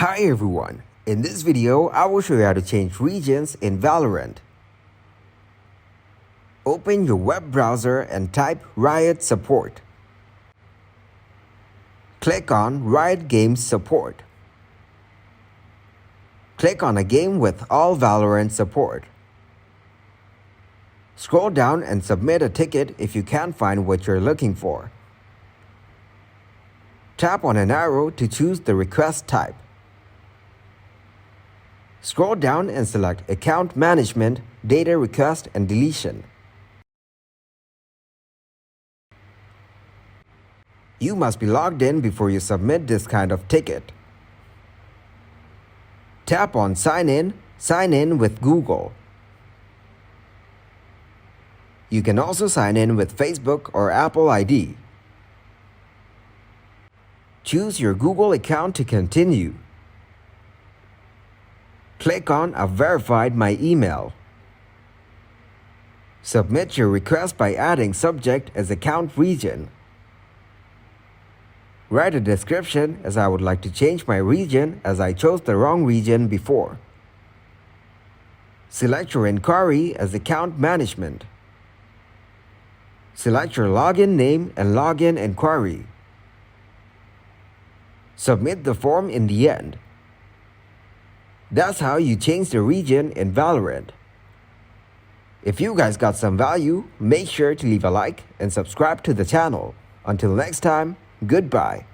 Hi everyone, in this video I will show you how to change regions in Valorant. Open your web browser and type Riot Support. Click on Riot Games Support. Click on a game with all Valorant support. Scroll down and submit a ticket if you can't find what you're looking for. Tap on an arrow to choose the request type. Scroll down and select Account Management, Data Request and Deletion. You must be logged in before you submit this kind of ticket. Tap on Sign in with Google. You can also sign in with Facebook or Apple ID. Choose your Google account to continue. Click on I've verified my email. Submit your request by adding subject as account region. Write a description as I would like to change my region as I chose the wrong region before. Select your inquiry as account management. Select your login name and login inquiry. Submit the form in the end. That's how you change the region in Valorant. If you guys got some value, make sure to leave a like and subscribe to the channel. Until next time, goodbye.